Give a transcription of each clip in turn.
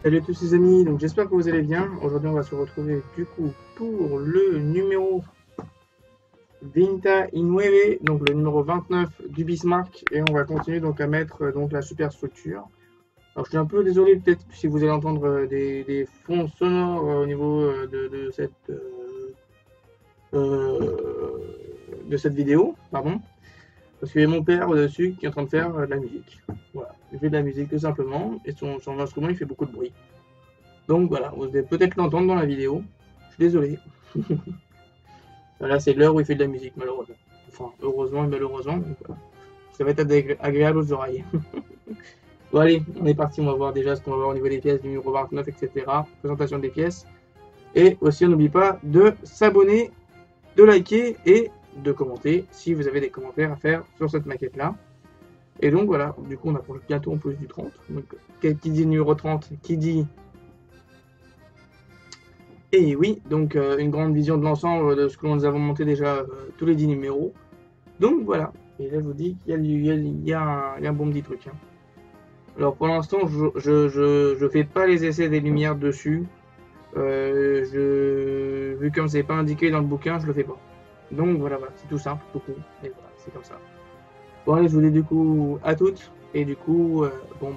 Salut à tous les amis, donc j'espère que vous allez bien. Aujourd'hui on va se retrouver du coup pour le numéro Vinta Innueve, donc le numéro 29 du Bismarck, et on va continuer donc à mettre donc la superstructure. Alors je suis un peu désolé peut-être si vous allez entendre des fonds sonores au niveau euh, de cette vidéo, pardon, parce qu'il y a mon père au-dessus qui est en train de faire de la musique. Voilà, il fait de la musique tout simplement, et son instrument il fait beaucoup de bruit. Donc voilà, vous allez peut-être l'entendre dans la vidéo. Je suis désolé. Là, c'est l'heure où il fait de la musique, malheureusement. Enfin, heureusement et malheureusement. Donc, voilà. Ça va être agréable aux oreilles. Bon, allez, on est parti. On va voir déjà ce qu'on va voir au niveau des pièces du numéro 29, etc. Présentation des pièces. Et aussi, on n'oublie pas de s'abonner, de liker et de commenter si vous avez des commentaires à faire sur cette maquette-là. Et donc voilà, du coup, on approche bientôt en plus du 30. Donc, qui dit numéro 30, qui dit. Et oui, donc une grande vision de l'ensemble de ce que nous avons monté déjà tous les 10 numéros. Donc voilà, et là je vous dis qu'il y a un bon petit truc. Hein. Alors pour l'instant, je fais pas les essais des lumières dessus. Vu comme c'est pas indiqué dans le bouquin, je le fais pas. Donc voilà, c'est tout simple, tout court. Et voilà, c'est comme ça. Bon allez, je vous dis du coup à toutes. Et du coup, bon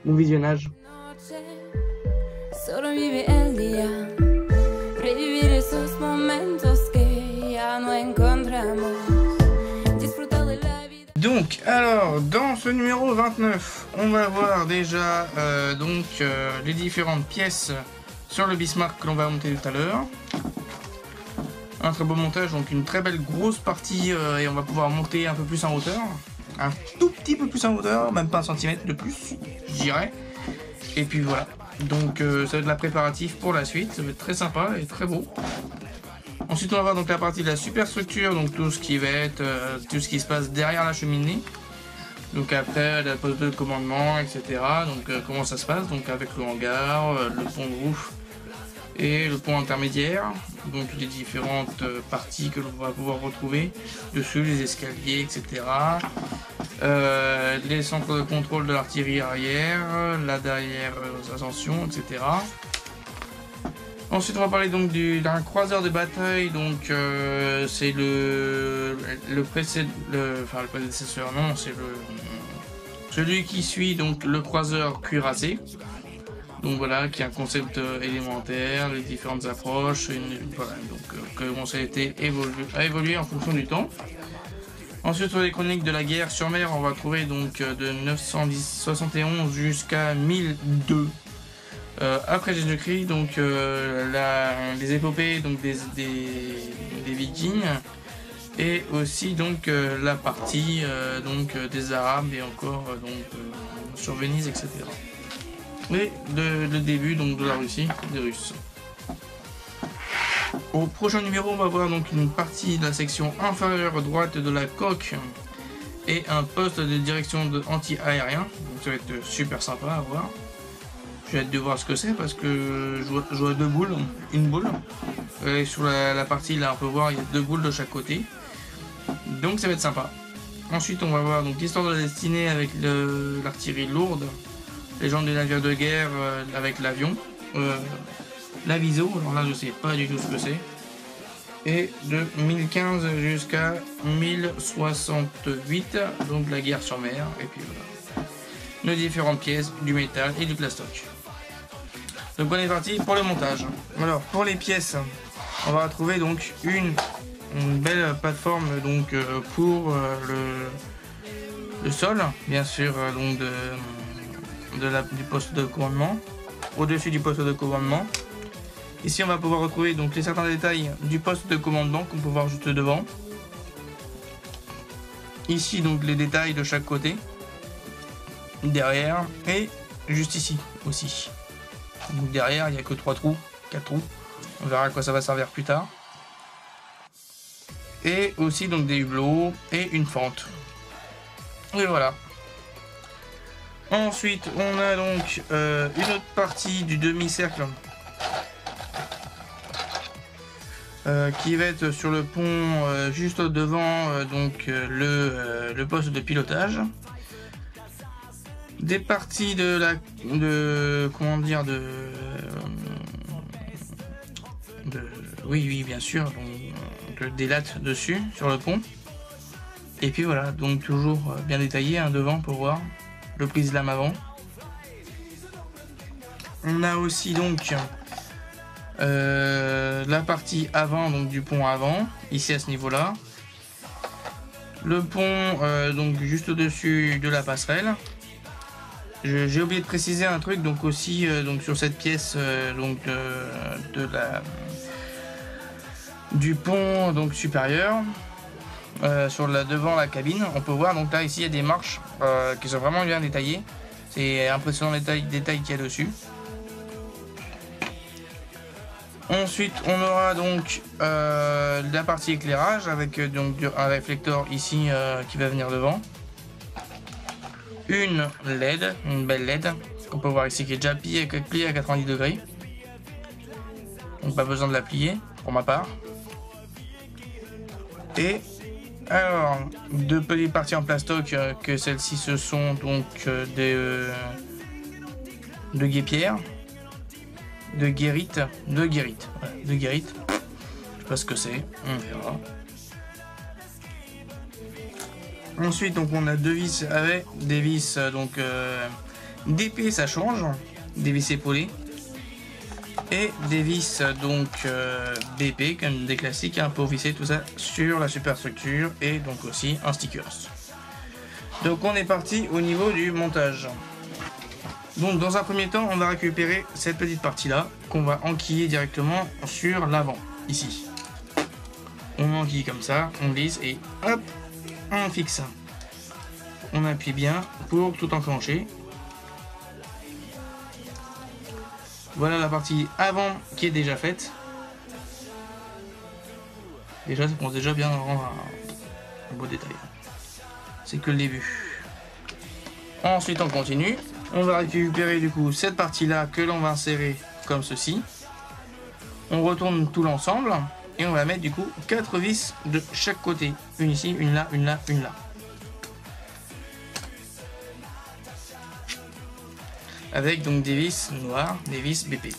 bon visionnage. Solo vive el día, revivir esos momentos que ya no encontramos. Disfrutar de la vida. Donc, alors, dans ce numéro 29, on va voir déjà les différentes pièces sur le Bismarck que l'on va monter tout à l'heure. Un très beau montage, donc une très belle grosse partie et on va pouvoir monter un peu plus en hauteur. Un tout petit peu plus en hauteur, même pas un centimètre de plus, je dirais. Et puis voilà. Donc ça va être la préparatif pour la suite, ça va être très sympa et très beau. Ensuite on va voir donc la partie de la superstructure, donc tout ce qui va être tout ce qui se passe derrière la cheminée. Donc après la poste de commandement, etc. Donc comment ça se passe, donc avec le hangar, le pont de roof et le pont intermédiaire. Donc les différentes parties que l'on va pouvoir retrouver dessus, les escaliers, etc. Les centres de contrôle de l'artillerie arrière, la derrière ascension, etc. Ensuite, on va parler donc d'un croiseur de bataille. Donc, c'est le prédécesseur, non, c'est celui qui suit donc le croiseur cuirassé. Donc voilà, qui est un concept élémentaire, les différentes approches, voilà, donc comment ça a été évolué en fonction du temps. Ensuite, sur les chroniques de la guerre sur mer, on va trouver donc de 971 jusqu'à 1002 après Jésus-Christ, donc les épopées donc des Vikings et aussi donc la partie des Arabes et encore sur Venise, etc. Et le début donc de la Russie, des Russes. Au prochain numéro, on va voir donc une partie de la section inférieure droite de la coque et un poste de direction anti-aérien. Donc ça va être super sympa à voir. J'ai hâte de voir ce que c'est parce que je vois deux boules, une boule. Et sur la partie là, on peut voir il y a deux boules de chaque côté. Donc ça va être sympa. Ensuite, on va voir donc l'histoire de la destinée avec l'artillerie lourde, les gens du navire de guerre avec l'avion. L'aviso, alors là je sais pas du tout ce que c'est. Et de 1015 jusqu'à 1068, donc la guerre sur mer. Et puis voilà. Nos différentes pièces, du métal et du plastoc. Donc on est parti pour le montage. Alors pour les pièces, on va trouver donc une belle plateforme donc pour le sol, bien sûr, donc du poste de commandement, au-dessus du poste de commandement. Ici, on va pouvoir retrouver donc certains détails du poste de commandement qu'on peut voir juste devant. Ici, donc les détails de chaque côté, derrière et juste ici aussi. Donc derrière, il n'y a que 3 trous, 4 trous. On verra à quoi ça va servir plus tard. Et aussi donc des hublots et une fente. Et voilà. Ensuite, on a donc une autre partie du demi-cercle. Qui va être sur le pont juste devant le poste de pilotage. des parties comment dire, oui, bien sûr, donc, des lattes dessus, sur le pont. Et puis voilà, donc toujours bien détaillé, hein, devant pour voir le prise-lame avant. On a aussi donc la partie avant, donc du pont avant, ici à ce niveau-là. Le pont donc juste au-dessus de la passerelle. J'ai oublié de préciser un truc, donc aussi donc sur cette pièce donc du pont donc supérieur, devant la cabine, on peut voir donc là ici il y a des marches qui sont vraiment bien détaillées. C'est impressionnant les détails qu'il y a dessus. Ensuite on aura donc la partie éclairage avec donc un réflecteur ici qui va venir devant. Une LED, une belle LED qu'on peut voir ici qui est déjà pliée à 90 degrés. Donc pas besoin de la plier pour ma part. Et alors deux petites parties en plastoc que celles-ci ce sont donc de guépières, de guérite. Je sais pas ce que c'est, on verra. Ensuite donc on a deux vis avec des vis donc d'épée, ça change, des vis épaulées et des vis donc BP comme des classiques, hein, pour visser tout ça sur la superstructure, et donc aussi un stickers. Donc on est parti au niveau du montage. Donc dans un premier temps on va récupérer cette petite partie là qu'on va enquiller directement sur l'avant ici. On enquille comme ça, on glisse et hop, on fixe. On appuie bien pour tout enclencher. Voilà la partie avant qui est déjà faite. Déjà ça commence déjà bien à rendre un beau détail. C'est que le début. Ensuite on continue. On va récupérer du coup cette partie là que l'on va insérer comme ceci. On retourne tout l'ensemble. Et on va mettre du coup 4 vis de chaque côté. Une ici, une là, une là, une là. Avec donc des vis noires, des vis BP.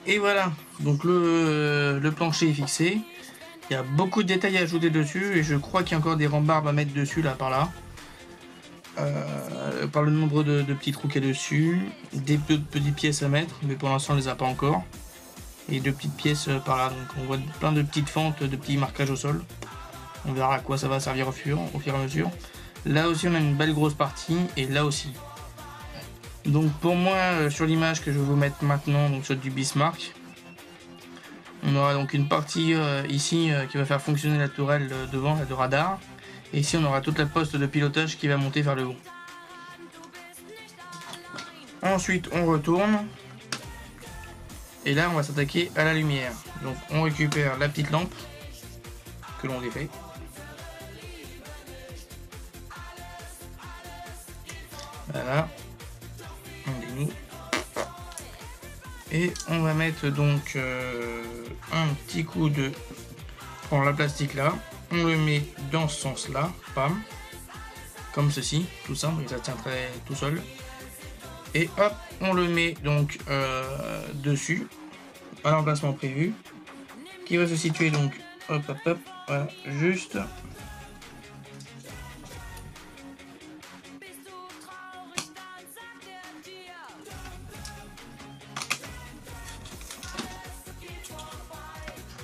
Et voilà, donc le plancher est fixé. Il y a beaucoup de détails à ajouter dessus et je crois qu'il y a encore des rambardes à mettre dessus là par là. Par le nombre de petits trous qu'il y a dessus, des petites pièces à mettre, mais pour l'instant on les a pas encore. Et deux petites pièces par là, donc on voit plein de petites fentes, de petits marquages au sol. On verra à quoi ça va servir au fur et à mesure. Là aussi on a une belle grosse partie et là aussi. Donc pour moi, sur l'image que je vais vous mettre maintenant, donc sur du Bismarck, on aura donc une partie ici qui va faire fonctionner la tourelle devant, de radar. Et ici on aura toute la poste de pilotage qui va monter vers le haut. Ensuite on retourne. Et là on va s'attaquer à la lumière. Donc on récupère la petite lampe que l'on défait. Voilà. On dénoue. Et on va mettre donc un petit coup de... On prend la plastique là. On le met dans ce sens là. Pam. Comme ceci. Tout simple. Et ça tient très tout seul. Et hop. On le met donc dessus. À l'emplacement prévu. Qui va se situer donc... Hop hop hop. Voilà. Juste...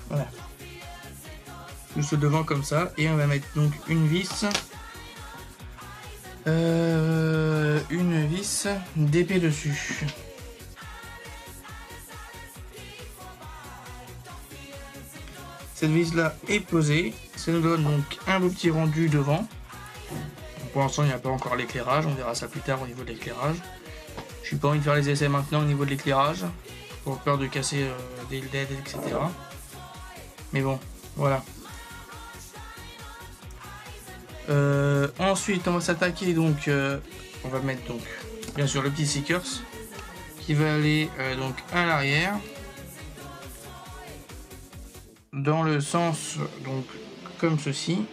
Voilà. Juste devant comme ça. Et on va mettre donc une vis. Une vis d'épée dessus. Cette vis là est posée. Ça nous donne donc un beau petit rendu devant. Pour l'instant il n'y a pas encore l'éclairage. On verra ça plus tard au niveau de l'éclairage. J'ai pas envie de faire les essais maintenant au niveau de l'éclairage, pour peur de casser des LED, etc. Mais bon, voilà. Ensuite, on va s'attaquer donc, on va mettre donc, bien sûr, le petit Seekers qui va aller donc à l'arrière, dans le sens donc comme ceci.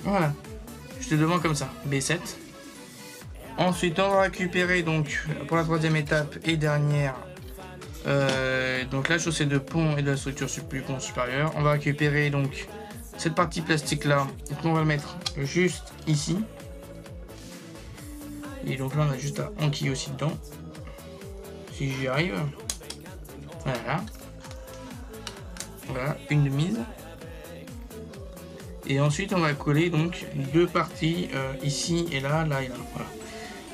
Voilà, juste devant comme ça, B7. Ensuite, on va récupérer donc pour la troisième étape et dernière, donc la chaussée de pont et de la structure du pont supérieur. On va récupérer donc cette partie plastique là, qu'on va mettre juste ici. Et donc là, on a juste à enquiller aussi dedans, si j'y arrive. Voilà, voilà, une de mise. Et ensuite, on va coller donc deux parties ici et là, là et là. Voilà.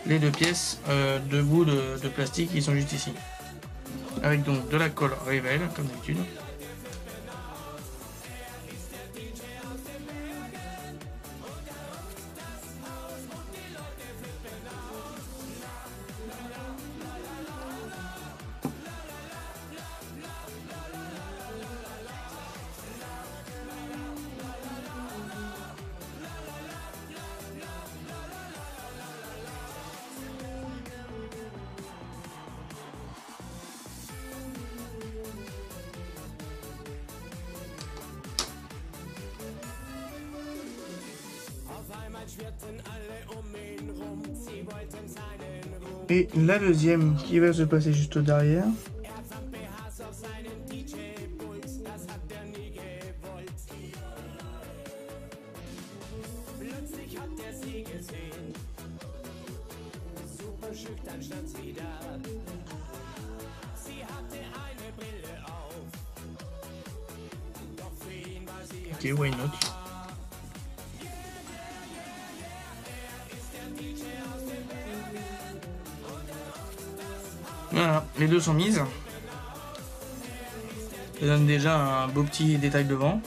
Les deux pièces de bouts de plastique qui sont juste ici. Avec donc de la colle Rivel, comme d'habitude. Et la deuxième qui va se passer juste derrière. Ok, why not? Voilà, les deux sont mises. Ça donne déjà un beau petit détail devant.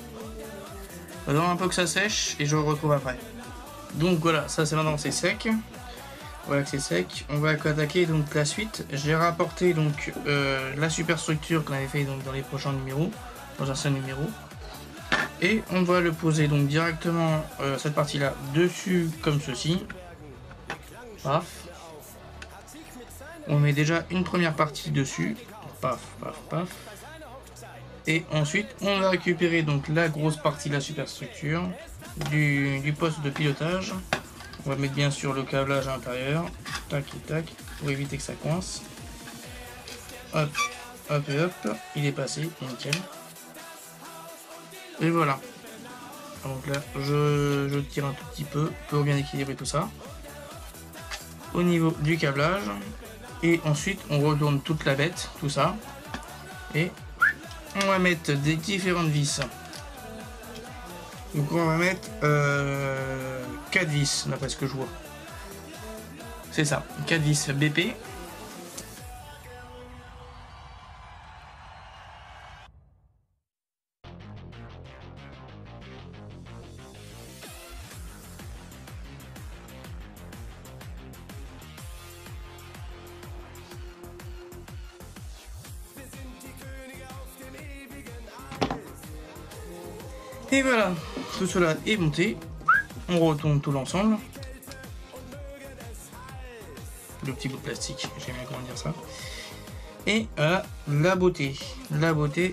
On va attendre un peu que ça sèche et je le retrouve après. Donc voilà, ça c'est maintenant c'est sec. Voilà que c'est sec. On va attaquer donc la suite. J'ai rapporté donc la superstructure qu'on avait fait donc dans les prochains numéros, dans un seul numéro. Et on va le poser donc directement cette partie là dessus comme ceci. Paf. On met déjà une première partie dessus. Paf, paf, paf. Et ensuite, on va récupérer donc la grosse partie de la superstructure du poste de pilotage. On va mettre bien sûr le câblage à l'intérieur. Tac et tac, pour éviter que ça coince. Hop, hop et hop. Il est passé, nickel. Et voilà. Donc là, je tire un tout petit peu pour bien équilibrer tout ça. Au niveau du câblage. Et ensuite, on retourne toute la bête, tout ça. Et on va mettre des différentes vis. Donc on va mettre 4 vis, d'après ce que je vois. C'est ça, 4 vis BP. Et voilà, tout cela est monté. On retourne tout l'ensemble. Le petit bout de plastique, j'aime bien comment dire ça. Et la beauté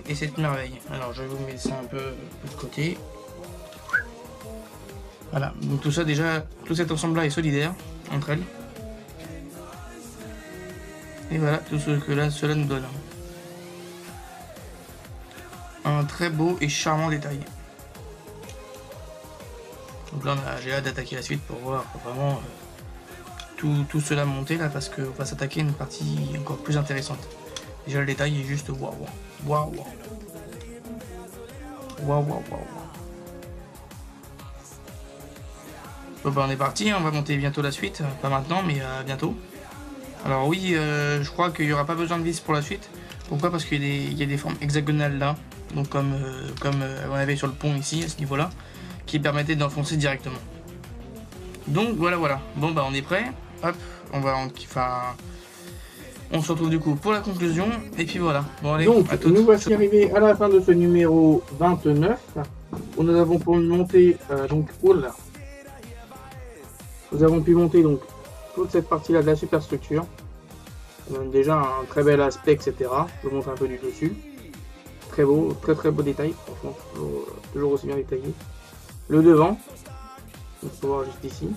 et cette merveille. Alors je vais vous mettre ça un peu de côté. Voilà, donc tout ça déjà, tout cet ensemble là est solidaire entre elles. Et voilà tout ce que là, cela nous donne. Un très beau et charmant détail. Donc là j'ai hâte d'attaquer la suite pour voir vraiment tout cela monter là, parce qu'on va s'attaquer une partie encore plus intéressante. Déjà le détail est juste waouh waouh waouh waouh waouh waouh. Bon bah on est parti, on va monter bientôt la suite, pas maintenant mais bientôt. Alors oui, je crois qu'il n'y aura pas besoin de vis pour la suite. Pourquoi? Parce qu'il y a des formes hexagonales là, donc comme on avait sur le pont ici, à ce niveau-là, qui permettaient d'enfoncer directement. Donc voilà. Bon bah on est prêt. Hop, on se retrouve du coup pour la conclusion. Et puis voilà. Bon allez, donc, nous voici arrivés à la fin de ce numéro 29, où nous avons pu monter Nous avons pu monter donc toute cette partie-là de la superstructure. Déjà un très bel aspect, etc. Je vous montre un peu du dessus. Très beau, très beau détail, franchement, toujours aussi bien détaillé. Le devant, on peut voir juste ici.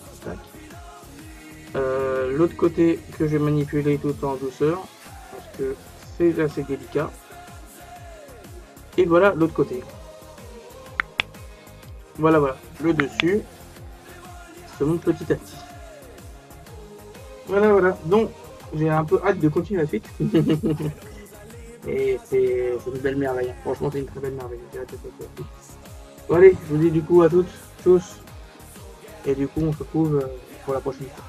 L'autre côté que je vais manipuler tout en douceur, parce que c'est assez délicat. Et voilà l'autre côté. Voilà, le dessus se monte petit à petit. Voilà, donc j'ai un peu hâte de continuer la suite. Et c'est une belle merveille, franchement c'est une très belle merveille. J'ai hâte de continuer la suite. Bon allez, je vous dis du coup à toutes, tous, et du coup on se retrouve pour la prochaine fois.